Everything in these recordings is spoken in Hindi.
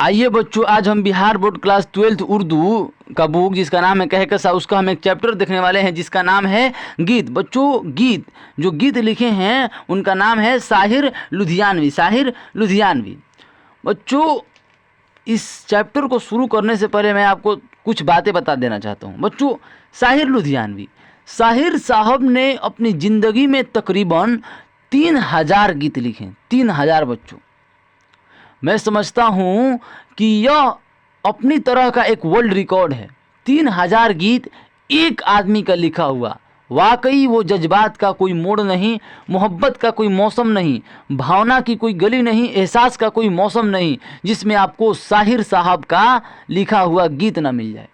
आइए बच्चों, आज हम Bihar board class 12th Urdu का बुक जिसका नाम है कहकसा, उसका हम एक चैप्टर देखने वाले हैं जिसका नाम है गीत। बच्चों गीत, जो गीत लिखे हैं उनका नाम है साहिर लुधियानवी। साहिर लुधियानवी। बच्चों इस चैप्टर को शुरू करने से पहले मैं आपको कुछ बातें बता देना चाहता हूँ। बच्चों साहिर लुधियानवी, साहिर साहब ने अपनी ज़िंदगी में तकरीबन 3000 गीत लिखे। 3000 बच्चों, मैं समझता हूँ कि यह अपनी तरह का एक वर्ल्ड रिकॉर्ड है। 3000 गीत एक आदमी का लिखा हुआ। वाकई वो जज्बात का कोई मोड़ नहीं, मोहब्बत का कोई मौसम नहीं, भावना की कोई गली नहीं, एहसास का कोई मौसम नहीं जिसमें आपको साहिर साहब का लिखा हुआ गीत ना मिल जाए।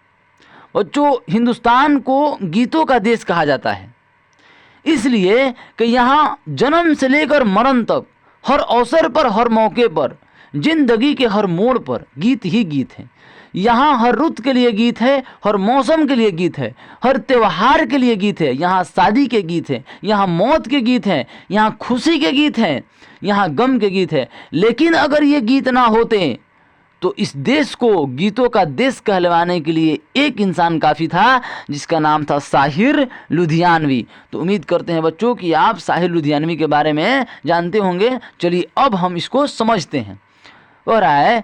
बच्चों हिंदुस्तान को गीतों का देश कहा जाता है, इसलिए कि यहाँ जन्म से लेकर मरण तक हर अवसर पर, हर मौके पर, जिंदगी के हर मोड़ पर गीत ही गीत हैं। यहाँ हर रुत के लिए गीत है, हर मौसम के लिए गीत है, हर त्यौहार के लिए गीत है। यहाँ शादी के गीत हैं, यहाँ मौत के गीत हैं, यहाँ खुशी के गीत हैं, यहाँ गम के गीत हैं। लेकिन अगर ये गीत ना होते तो इस देश को गीतों का देश कहलवाने के लिए एक इंसान काफ़ी था जिसका नाम था साहिर लुधियानवी। तो उम्मीद करते हैं बच्चों कि आप साहिर लुधियानवी के बारे में जानते होंगे। चलिए अब हम इसको समझते हैं। और है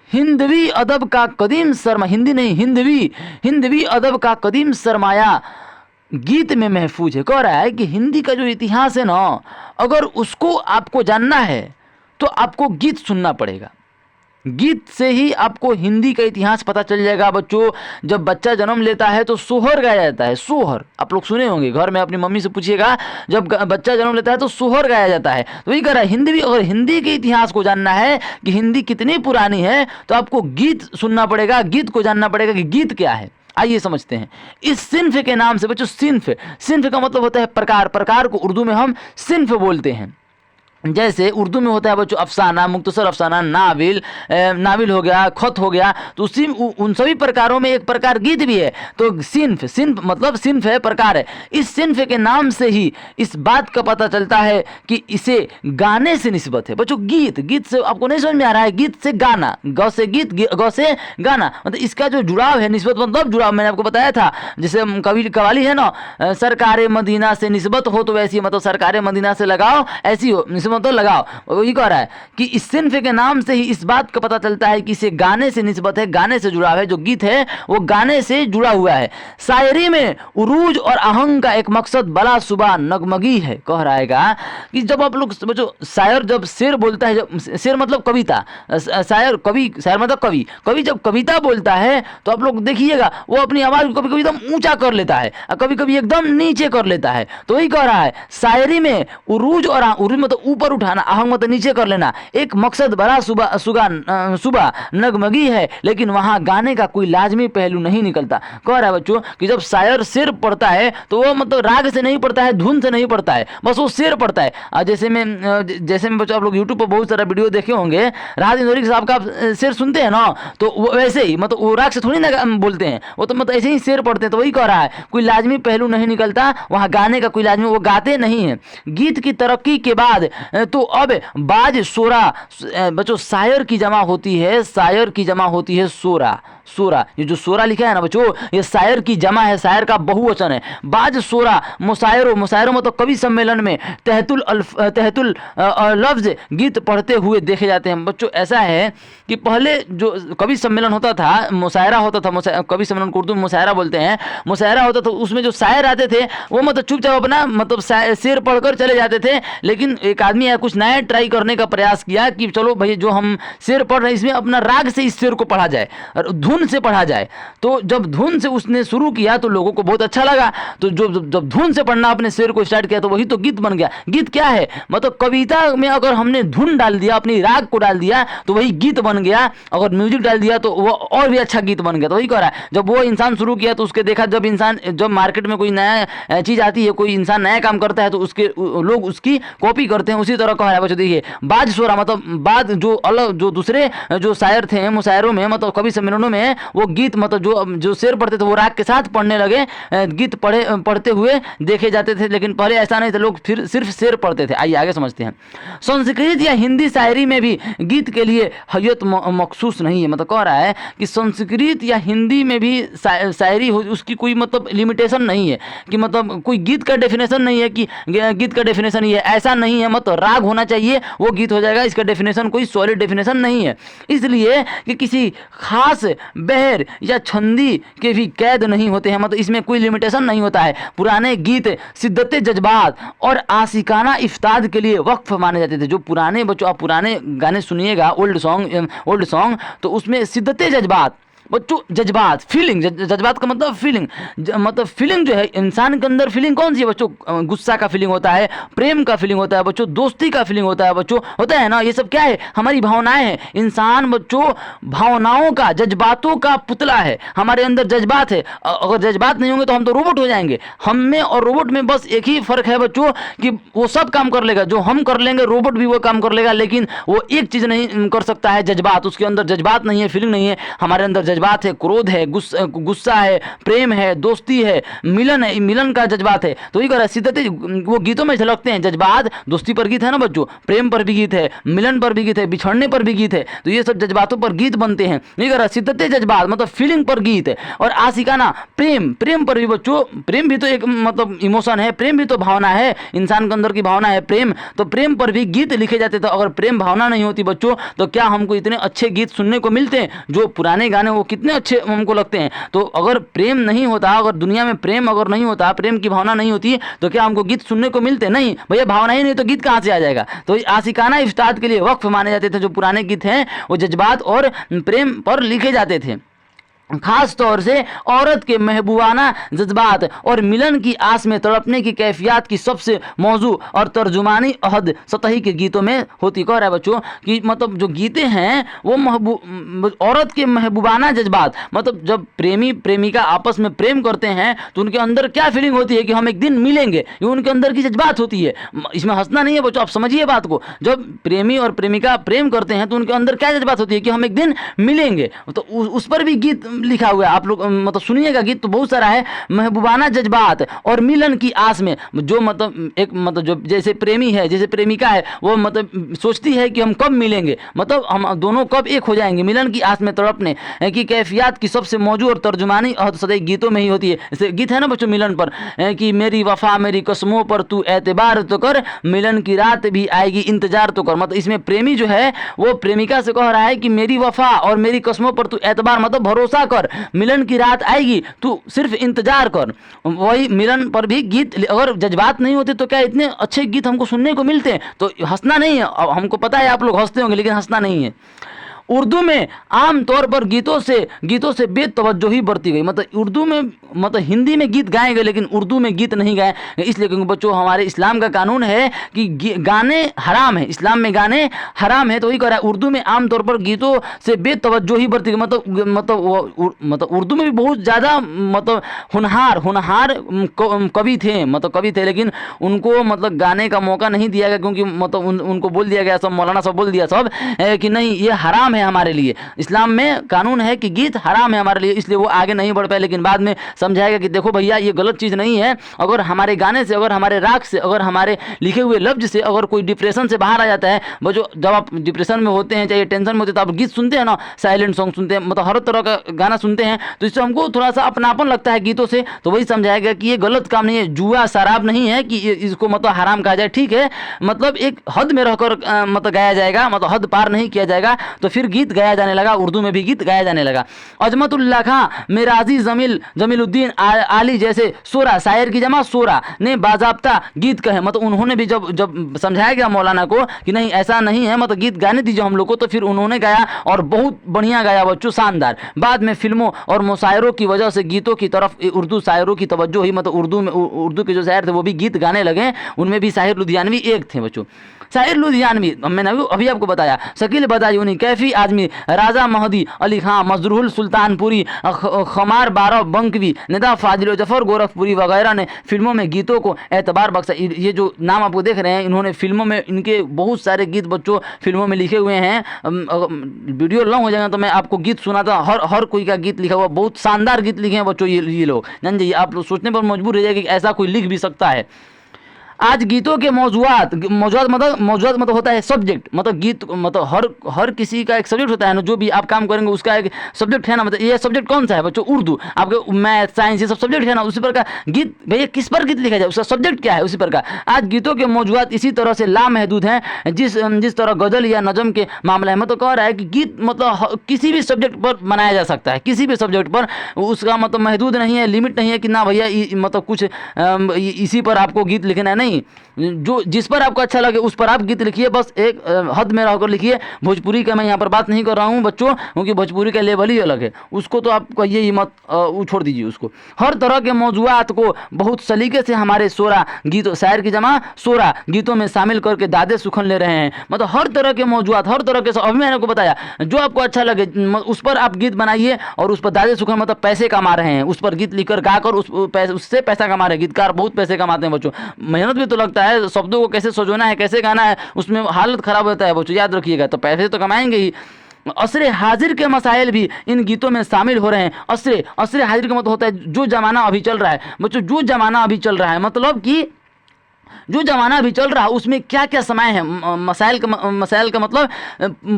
हिंदवी अदब का कदीम सरमा, हिंदी नहीं हिंदवी अदब का कदीम सरमाया गीत में महफूज है। कह रहा है कि हिंदी का जो इतिहास है ना, अगर उसको आपको जानना है तो आपको गीत सुनना पड़ेगा। गीत से ही आपको हिंदी का इतिहास पता चल जाएगा। बच्चों जब बच्चा जन्म लेता है तो सोहर गाया जाता है। सोहर आप लोग सुने होंगे, घर में अपनी मम्मी से पूछिएगा, जब बच्चा जन्म लेता है तो सोहर गाया जाता है। तो वही कह रहा है हिंदी भी, अगर हिंदी के इतिहास को जानना है कि हिंदी कितनी पुरानी है तो आपको गीत सुनना पड़ेगा, गीत को जानना पड़ेगा कि गीत क्या है। आइए समझते हैं। इस सिन्फ के नाम से बच्चों, सिन्फ का मतलब होता है प्रकार। प्रकार को उर्दू में हम सिन्फ बोलते हैं। जैसे उर्दू में होता है बच्चों अफसाना, मुख्तसर अफसाना, नाविल हो गया, खत हो गया। तो उसी उन सभी प्रकारों में एक प्रकार गीत भी है। तो सिन्फ मतलब सिन्फ है, प्रकार है। इस सिन्फ के नाम से ही इस बात का पता चलता है कि इसे गाने से निस्बत है। बच्चों गीत से आपको नहीं समझ में आ रहा है, गीत से गाना, गौ से गीत, गौ से गाना, मतलब इसका जो जुड़ाव है, निस्बत मतलब जुड़ाव, मैंने आपको बताया था। जैसे कवाली है ना, सरकारे मदीना से निस्बत हो तो वैसी, मतलब सरकारे मदीना से लगाओ ऐसी हो, तो लगाओ। वही कह रहा है कि इस सिन्फ के नाम से ही इस बात का पता चलता है कि इसे गाने से निस्बत है, गाने से जुड़ाव है। जो गीत है वो गाने से जुड़ा हुआ है। शायरी में उरूज और आहंग का एक मकसद बला सुबह नगमगी है। कह रहा है कि जब आप लोग बच्चों, शायर जब शेर बोलता है, जब शेर मतलब कविता, शायर मतलब कवि जब कविता बोलता है तो आप लोग देखिएगा वो अपनी आवाज को कभी कभी एकदम ऊंचा कर लेता है, कभी कभी एकदम नीचे कर लेता है। तो वही कह रहा है शायरी में उरूज और उरूज मतलब ऊपर उठाना, आहंग मतलब नीचे कर लेना, एक मकसद बड़ा सुबह नगमगी है, लेकिन वहां गाने का कोई लाजमी पहलू नहीं निकलता। कह रहा है बच्चों कि जब शायर शेर पढ़ता है तो वो मतलब राग से नहीं पढ़ता है, धुन से नहीं पढ़ता है, बस वो शेर पढ़ता है। जैसे में बच्चों आप लोग यूट्यूब पर बहुत सारा वीडियो देखे होंगे, राहत इंदौरी साहब का शेर सुनते हैं ना, तो वो वैसे ही मतलब वो राग से थोड़ी ना बोलते हैं, वो तो मतलब ऐसे ही शेर पढ़ते हैं। तो वही कह रहा है कोई लाजमी पहलू नहीं निकलता, वहां गाने का कोई लाजमी, वो गाते नहीं है। गीत की तरक्की के बाद तो अब बाज सोरा, बच्चों शायर की जमा होती है, शायर की जमा होती है सोरा। ये जो सोरा लिखा है ना बच्चों, ये शायर की जमा है, शायर का बहुवचन है। बाज सोरा मुशायरो मतलब कवि सम्मेलन में तहतुल लफ्ज गीत पढ़ते हुए देखे जाते हैं। बच्चों ऐसा है कि पहले जो कवि सम्मेलन होता था, मुशायरा होता था, कवि सम्मेलन को उर्दू में मुशायरा बोलते हैं, मुशायरा होता था, उसमें जो शायर आते थे वो मतलब चुपचाप अपना मतलब शेर पढ़कर चले जाते थे। लेकिन एक आदमी या कुछ नया ट्राई करने का प्रयास किया कि चलो भाई जो हम शेर पढ़ रहे हैं इसमें अपना राग से इस शेर को पढ़ा जाए और धुन से पढ़ा जाए। तो जब धुन से उसने शुरू किया तो लोगों को बहुत अच्छा लगा। तो जब धुन से पढ़ना अपने शेर को स्टार्ट किया तो वही तो गीत बन गया। गीत क्या है, मतलब कविता में अगर हमने धुन डाल दिया, अपनी राग को डाल दिया तो वही गीत बन गया। अगर म्यूजिक डाल दिया तो वो और भी अच्छा गीत बन गया। तो वही कह रहा है जब वो इंसान शुरू किया तो उसके देखा, जब मार्केट में कोई नया चीज आती है, कोई इंसान नया काम करता है तो उसके लोग उसकी कॉपी करते हैं, उसी तरह कहा है बच्चों। देखिए बाज शोरा मतलब बाद जो अलग जो दूसरे जो शायर थे मुशायरों में मतलब कवि सम्मेलनों में वो गीत मतलब जो शेर पढ़ते थे वो राग के साथ पढ़ने लगे, गीत पढ़ते हुए देखे जाते थे। लेकिन पहले ऐसा नहीं था, लोग फिर सिर्फ शेर पढ़ते थे। आइए आगे समझते हैं। संस्कृत या हिंदी शायरी में भी गीत के लिए हैयत मखसूस नहीं है। मतलब कह रहा है कि संस्कृत या हिंदी में भी शायरी हो उसकी कोई मतलब लिमिटेशन नहीं है कि मतलब कोई गीत का डेफिनेशन नहीं है कि गीत का डेफिनेशन ये ऐसा नहीं है मतलब राग होना चाहिए वो गीत हो जाएगा। इसका डेफिनेशन कोई सॉलिड डेफिनेशन नहीं है, इसलिए कि किसी खास बहर या छंदी के भी कैद नहीं होते हैं। मतलब इसमें कोई लिमिटेशन नहीं होता है। पुराने गीत शिद्दत जज्बात और आशिकाना इफ्ताद के लिए वक्फ माने जाते थे। जो पुराने बच्चों आप पुराने गाने सुनिएगा ओल्ड सॉन्ग तो उसमें शिद्दत जज्बात बच्चों जज्बात फीलिंग जज्बात का मतलब फीलिंग मतलब फीलिंग जो है इंसान के अंदर फीलिंग कौन सी है बच्चों? गुस्सा का फीलिंग होता है, प्रेम का फीलिंग होता है बच्चों, दोस्ती का फीलिंग होता है बच्चों, होता है ना। ये सब क्या है? हमारी भावनाएं हैं। इंसान बच्चों भावनाओं का जज्बातों का पुतला है। हमारे अंदर जज्बात है। अगर जज्बात नहीं होंगे तो हम तो रोबोट हो जाएंगे। हम में और रोबोट में बस एक ही फर्क है बच्चों कि वो सब काम कर लेगा जो हम कर लेंगे, रोबोट भी वो काम कर लेगा, लेकिन वो एक चीज़ नहीं कर सकता है जज्बात। उसके अंदर जज्बात नहीं है, फीलिंग नहीं है। हमारे अंदर जज्बात है, क्रोध है, गुस्सा है, प्रेम है, दोस्ती है, मिलन है, मिलन का जज्बात है। तो ये कह रहा है शिद्दत वो गीतों में झलकते हैं। जज्बात दोस्ती पर गीत है ना बच्चों, प्रेम पर भी गीत है, मिलन पर भी गीत है, बिछड़ने पर भी गीत है। तो ये सब जज्बातों पर गीत बनते हैं। ये कह रहा है शिद्दत जज्बात मतलब फीलिंग पर गीत है। और आशिकाना प्रेम पर भी बच्चों, प्रेम भी तो एक मतलब इमोशन है, प्रेम भी तो भावना है, इंसान के अंदर की भावना है प्रेम। तो प्रेम पर भी गीत लिखे जाते थे। अगर प्रेम भावना नहीं होती बच्चों तो क्या हमको इतने अच्छे गीत सुनने को मिलते हैं? जो पुराने गाने वो कितने अच्छे हमको लगते हैं। तो अगर प्रेम नहीं होता, अगर दुनिया में प्रेम अगर नहीं होता, प्रेम की भावना नहीं होती तो क्या हमको गीत सुनने को मिलते? नहीं भैया, भावना ही नहीं तो गीत कहाँ से आ जाएगा? तो आशिकाना इफ्ताद के लिए वक्फ माने जाते थे। जो पुराने गीत हैं वो जज्बात और प्रेम पर लिखे जाते थे। खास तौर से औरत के महबूबाना जज्बात और मिलन की आस में तड़पने की कैफियत की सबसे मौजू और तर्जुमानी अहद सतही के गीतों में होती। कह रहा है बच्चों कि मतलब जो गीतें हैं वो औरत के महबूबाना जज्बात मतलब जब प्रेमी प्रेमिका आपस में प्रेम करते हैं तो उनके अंदर क्या फीलिंग होती है कि हम एक दिन मिलेंगे, ये उनके अंदर की जज्बात होती है। इसमें हंसना नहीं है बच्चों, आप समझिए बात को। जब प्रेमी और प्रेमिका प्रेम करते हैं तो उनके अंदर क्या जज्बात होती है कि हम एक दिन मिलेंगे। तो उस पर भी गीत लिखा हुआ है। आप लोग मतलब सुनिएगा, गीत तो बहुत सारा है। महबूबाना जज्बात और मिलन की आस में जो मतलब एक मतलब जो जैसे प्रेमी है, जैसे प्रेमिका है, वो मतलब सोचती है कि हम कब मिलेंगे, मतलब हम दोनों कब एक हो जाएंगे। मिलन की आस में तड़पने की कैफियत की सबसे मौजू और तर्जुमानी अहद सदैव गीतों में ही होती है। जैसे गीत है ना बच्चों मिलन पर कि मेरी वफा मेरी कसमों पर तू एतबार तो कर, मिलन की रात भी आएगी इंतजार तो कर। मतलब इसमें प्रेमी जो है वो प्रेमिका से कह रहा है कि मेरी वफा और मेरी कसमों पर तू एतबार मतलब भरोसा कर, मिलन की रात आएगी तू सिर्फ इंतजार कर। वही मिलन पर भी गीत। अगर जज्बात नहीं होते तो क्या इतने अच्छे गीत हमको सुनने को मिलते हैं? तो हंसना नहीं है। हमको पता है आप लोग हंसते होंगे, लेकिन हंसना नहीं है। उर्दू में आम तौर पर गीतों से बेतवज्जोही बरती गई। मतलब उर्दू में मतलब हिंदी में गीत गाए गए लेकिन उर्दू में गीत नहीं गाए, इसलिए क्योंकि बच्चों हमारे इस्लाम का कानून है कि गाने हराम है, इस्लाम में गाने हराम है। तो वही कह रहा है उर्दू में आम तौर पर गीतों से बेतवज्जोही बरती गई। मतलब उर्दू में भी बहुत ज़्यादा मतलब होनहार कवि थे, लेकिन उनको मतलब गाने का मौका नहीं दिया गया, क्योंकि मतलब उनको बोल दिया गया, सब मौलाना सब बोल दिया सब कि नहीं ये हराम है हमारे लिए। इस्लाम में कानून है कि गीत हराम है हमारे लिए, इसलिए वो आगे नहीं बढ़ पाए। लेकिन बाद में समझाएगा कि देखो भैया ये गलत चीज़ नहीं है। अगर हमारे गाने से, अगर हमारे राग से, अगर हमारे लिखे हुए लफ्ज से अगर कोई डिप्रेशन से बाहर आ जाता है, वो जो जब आप डिप्रेशन में होते हैं चाहे टेंशन में होते हैं तो आप गीत सुनते हैं ना, साइलेंट सॉन्ग सुनते हैं, मतलब हर तरह का गाना सुनते हैं, तो इससे हमको थोड़ा सा अपनापन लगता है गीतों से। तो वही समझाएगा कि ये गलत काम नहीं है, जुआ शराब नहीं है कि इसको मतलब हराम कहा जाए। ठीक है, मतलब एक हद में रहकर मतलब गाया जाएगा, मतलब हद पार नहीं किया जाएगा। तो फिर गीत गाया जाने लगा, उर्दू में भी गीत गाया जाने लगा। अजमतुल्लाह खां, मेराजी जमीलुद्दीन आली जैसे सोरा, शायर की जमा सोरा ने बाज़ाब्ता गीत कहे। मतलब उन्होंने भी जब समझाया गया मौलाना को कि नहीं ऐसा नहीं है, मतलब गीत गाने दीजिए हम लोग को, तो फिर उन्होंने गाया और बहुत बढ़िया गाया बच्चों, शानदार। बाद में फिल्मों और मुशायरों की वजह से गीतों की तरफ उर्दू शायरों की तवज्जो हुई। मतलब उर्दू के जो शायर थे वो भी गीत गाने लगे, उनमें भी साहिर लुधियानवी एक थे बच्चों। शाहिर लुधियानवी, मैंने अभी आपको बताया, शकील बदायूनी, कैफी आजमी, राजा महदी अली खां, मजरूल सुल्तानपुरी, खमार बारह बंकवी, निदा फाजिल जफर गोरखपुरी वगैरह ने फिल्मों में गीतों को एतबार बख्शा। ये जो नाम आपको देख रहे हैं, इन्होंने फिल्मों में, इनके बहुत सारे गीत बच्चों फिल्मों में लिखे हुए हैं। वीडियो लॉन्ग हो जाएगा तो मैं आपको गीत सुनाता, हर कोई का गीत लिखा हुआ, बहुत शानदार गीत लिखे हैं बच्चों ये लोग। जान जाइए, आप लोग सोचने पर मजबूर हो जाएगा कि ऐसा कोई लिख भी सकता है। आज गीतों के मौजूदात मतलब होता है सब्जेक्ट, मतलब गीत मतलब हर किसी का एक सब्जेक्ट होता है ना, जो भी आप काम करेंगे उसका एक सब्जेक्ट है ना। मतलब ये सब्जेक्ट कौन सा है बच्चों? उर्दू, आपके मैथ साइंस ये सब सब्जेक्ट है ना। उसी प्रकार गीत, भैया किस पर गीत लिखा जाए, उसका सब्जेक्ट क्या है, उसी प्रकार आज गीतों के मौजूदात इसी तरह से लामहदूद हैं जिस तरह गजल या नज़म के मामला है। मतलब कह रहा है कि गीत मतलब किसी भी सब्जेक्ट पर बनाया जा सकता है, किसी भी सब्जेक्ट पर, उसका मतलब महदूद नहीं है, लिमिट नहीं है कि ना भैया मतलब कुछ इसी पर आपको गीत लिखना है। नहीं, जो जिस पर आपको अच्छा लगे उस पर आप गीत लिखिए, बस एक हद में रहकर लिखिए। भोजपुरी का मैं यहाँ पर बात नहीं कर रहा हूँ बच्चों, क्योंकि भोजपुरी का लेवल ही अलग है, उसको तो आप कहिए मत, छोड़ दीजिए उसको। हर तरह के मौजूदात को बहुत सलीके से हमारे शोरा गीतों, शायर की जमा शोरा गीतों में शामिल करके दादे सुखन ले रहे हैं। मतलब हर तरह के मौजूदात, हर तरह के, अभी मैंने को बताया, जो आपको अच्छा लगे उस पर आप गीत बनाइए और उस पर दादे सुखन मतलब पैसे कमा रहे हैं, उस पर गीत लिखकर गाकर उससे पैसा कमा रहे हैं। गीतकार बहुत पैसे कमाते हैं बच्चों, मेहनत भी तो लगता है, शब्दों को कैसे सजोना है, कैसे गाना है, उसमें हालत खराब होता है बच्चों, याद रखिएगा। तो पैसे तो कमाएंगे ही। असरे हाजिर के मसाइल भी इन गीतों में शामिल हो रहे हैं। असरे हाजिर का मतलब होता है जो जमाना अभी चल रहा है बच्चों, जो जमाना अभी चल रहा है, मतलब कि जो जमाना अभी चल रहा है उसमें क्या क्या समय है, मसाइल का मतलब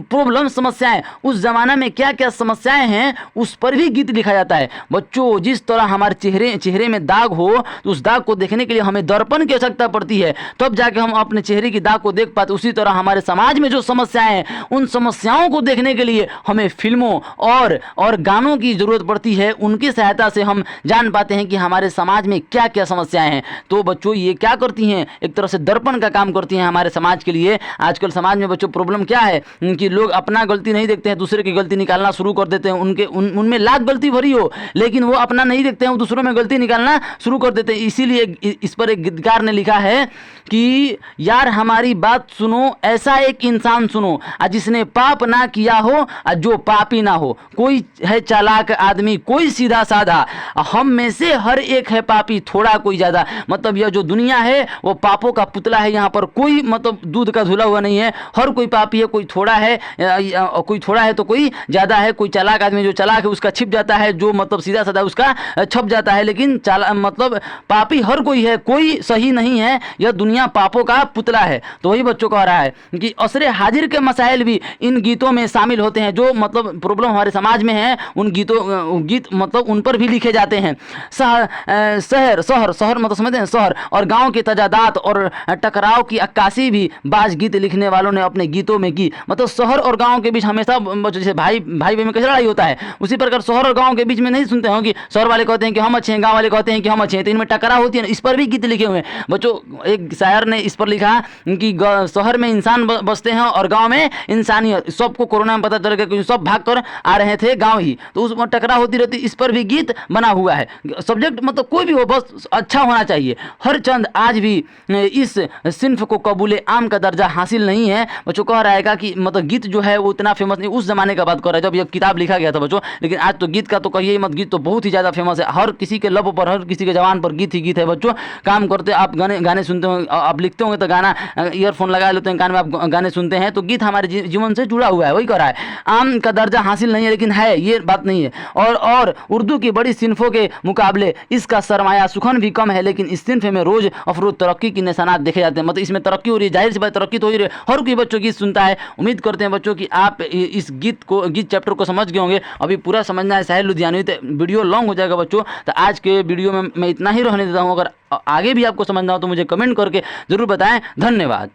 प्रॉब्लम, समस्याएं, उस ज़माना में क्या क्या समस्याएं हैं उस पर भी गीत लिखा जाता है बच्चों। जिस तरह हमारे चेहरे में दाग हो तो उस दाग को देखने के लिए हमें दर्पण की आवश्यकता पड़ती है, तब जाके हम अपने चेहरे की दाग को देख पाते। उसी तरह हमारे समाज में जो समस्याएं हैं उन समस्याओं को देखने के लिए हमें फिल्मों और गानों की ज़रूरत पड़ती है। उनकी सहायता से हम जान पाते हैं कि हमारे समाज में क्या क्या समस्याएं हैं। तो बच्चों ये क्या करती हैं, एक तरह से दर्पण का काम करती हैं हमारे समाज के लिए। आजकल समाज में बच्चों प्रॉब्लम क्या है कि लोग अपना गलती नहीं देखते हैं, दूसरे की गलती निकालना शुरू कर देते हैं। उनमें लाख गलती भरी हो लेकिन वो अपना नहीं देखते हैं, वो दूसरों में गलती निकालना शुरू कर देते हैं। इसीलिए इस पर एक गीतकार ने लिखा है कि यार हमारी बात सुनो, ऐसा एक इंसान सुनो जिसने पाप ना किया हो जो पापी ना हो। कोई है चालाक आदमी, कोई सीधा साधा, हम में से हर एक है पापी, थोड़ा कोई ज़्यादा। मतलब यह जो दुनिया है वो पापों का पुतला है, यहाँ पर कोई मतलब दूध का धुला हुआ नहीं है। हर कोई पापी है, कोई थोड़ा है तो कोई ज़्यादा है। कोई चालाक आदमी, जो चालाक है उसका छिप जाता है, जो मतलब सीधा साधा उसका छप जाता है। लेकिन मतलब पापी हर कोई है, कोई सही नहीं है, यह दुनिया पापों का पुतला है। तो वही बच्चों कह रहा है कि असरे हाजिर के मसाइल भी इन गीतों में शामिल होते हैं। जो मतलब प्रॉब्लम हमारे समाज में है उन गीत मतलब उन पर भी लिखे जाते हैं। शहर मतलब समझते हैं, शहर और गाँव के तजादात और टकराव की अक्कासी भी बाज गीत लिखने वालों ने अपने गीतों में की। मतलब शहर और गांव के बीच हमेशा जैसे भाई में कैसे लड़ाई होता है, उसी प्रकार शहर और गांव के बीच में नहीं सुनते हो कि शहर वाले कहते हैं कि हम अच्छे हैं, गांव वाले कहते हैं कि हम अच्छे हैं, तो इनमें टकराव होती है। इस पर भी गीत लिखे हुए हैं बच्चों। एक शायर ने इस पर लिखा कि शहर में इंसान बसते हैं और गाँव में इंसानियत। सबको कोरोना में पता चल गया कि सब भाग कर आ रहे थे गाँव ही, तो उसमें टकराव होती रहती। इस पर भी गीत बना हुआ है। सब्जेक्ट मतलब कोई भी हो, बस अच्छा होना चाहिए। हर चंद आज भी इस सिन्फ को कबूले आम का दर्जा हासिल नहीं है बच्चों। कह रहा है कि मतलब गीत जो है वो इतना फेमस नहीं, उस जमाने का बात कर रहा है जब ये किताब लिखा गया था बच्चों। लेकिन आज तो गीत का तो कहिए मत, गीत तो बहुत ही ज़्यादा फेमस है। हर किसी के लब पर, हर किसी के जवान पर गीत ही गीत है बच्चों। काम करते आप गाने सुनते हो, आप लिखते होंगे तो गाना ईयरफोन लगा लेते हैं कान में, आप गाने सुनते हैं, तो गीत हमारे जीवन से जुड़ा हुआ है। वही कह रहा है आम का दर्जा हासिल नहीं है, लेकिन है, ये बात नहीं है। और उर्दू की बड़ी सिन्फों के मुकाबले इसका सरमाया सुखन भी कम है, लेकिन इस सिन्फ में रोज अफरोज तरक्की की निशानात देखे जाते हैं। मतलब इसमें तरक्की हो रही है, जाहिर सी बात तरक्की तो हो रही है। हर कोई बच्चों गीत सुनता है। उम्मीद करते हैं बच्चों कि आप इस गीत चैप्टर को समझ गए होंगे। अभी पूरा समझना है शाहिर लुधियानवी, तो वीडियो लॉन्ग हो जाएगा बच्चों। तो आज के वीडियो में मैं इतना ही रहने देता हूँ। अगर आगे भी आपको समझना हो तो मुझे कमेंट करके ज़रूर बताएं। धन्यवाद।